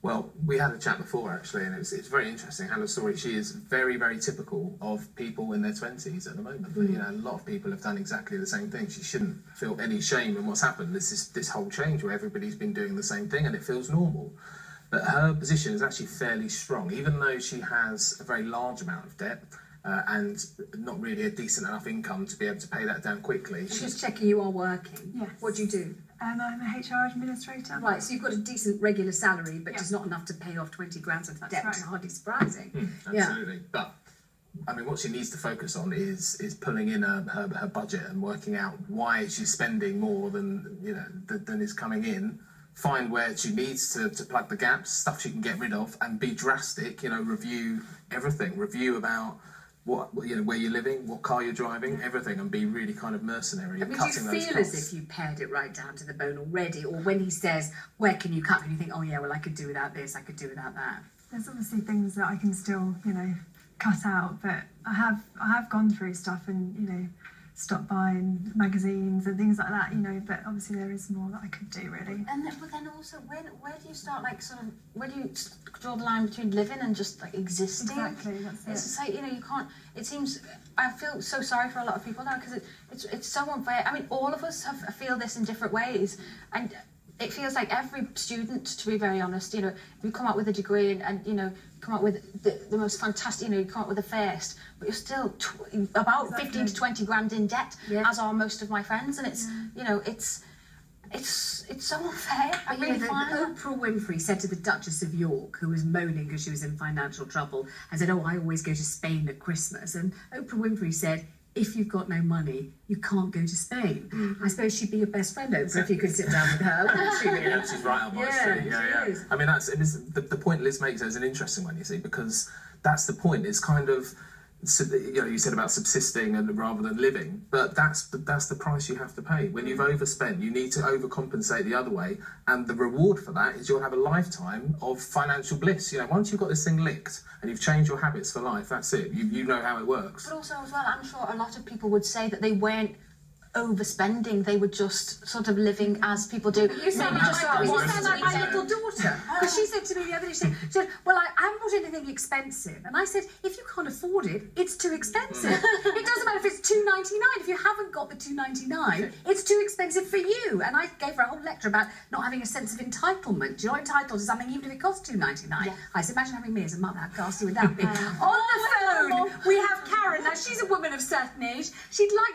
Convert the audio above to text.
Well, we had a chat before actually, and it's very interesting. Hannah's story. She is very, very typical of people in their 20s at the moment. You know, a lot of people have done exactly the same thing. She shouldn't feel any shame in what's happened. This whole change where everybody's been doing the same thing and it feels normal. But her position is actually fairly strong, even though she has a very large amount of debt and not really a decent enough income to be able to pay that down quickly. Just checking you are working. Yes. What do you do? I'm a HR administrator. Right, so you've got a decent regular salary, but just not enough to pay off 20 grand of debt. Right. Hardly surprising. Absolutely. Yeah. But I mean, what she needs to focus on is pulling in her budget and working out why she's spending more than than is coming in. Find where she needs to plug the gaps, stuff she can get rid of, and be drastic. Review everything. Review about where you're living, what car you're driving, everything, and be really kind of mercenary. I mean, do you feel as if you pared it right down to the bone already, or when he says, "Where can you cut?" and you think, "Oh yeah, well I could do without this, I could do without that." There's obviously things that I can still, cut out, but I have gone through stuff and stopped buying magazines and things like that, but obviously there is more that I could do, really. And but then also, where do you start, where do you draw the line between living and just, existing? Exactly, that's it. It's just like, you can't, it seems, I feel so sorry for a lot of people now, because it's so unfair. I mean, all of us feel this in different ways, and it feels like every student, to be very honest, if you come out with a degree and come out with the most fantastic, you come out with the first, but you're still about 15 to 20 grand in debt, as are most of my friends, and it's, it's so unfair. I really find that. Oprah Winfrey said to the Duchess of York, who was moaning because she was in financial trouble, and said, "Oh, I always go to Spain at Christmas," and Oprah Winfrey said, "If you've got no money, you can't go to Spain." I suppose she'd be your best friend, Oprah, if you could sit down with her, wouldn't she, really? Yeah, she's right up my street. Yeah. I mean, the point Liz makes is an interesting one, you see, because that's the point. It's kind of, you said about subsisting and rather than living, but that's the price you have to pay. When you've overspent, you need to overcompensate the other way, and the reward for that is you'll have a lifetime of financial bliss. Once you've got this thing licked and you've changed your habits for life, that's it. You know how it works. But also as well, I'm sure a lot of people would say that they weren't overspending, they were just sort of living as people do. You sound like my little daughter, because she said to me the other day, she said, "Well, I haven't bought anything expensive," and I said, "If you can't afford it, it's too expensive. It doesn't matter if it's $2.99. If you haven't got the $2.99, it's too expensive for you." And I gave her a whole lecture about not having a sense of entitlement. Do you know, entitled to something even if it costs $2.99? Yeah. I said, imagine having me as a mother, how ghastly would that be? On the phone, we have Karen. Now, she's a woman of certain age. She'd like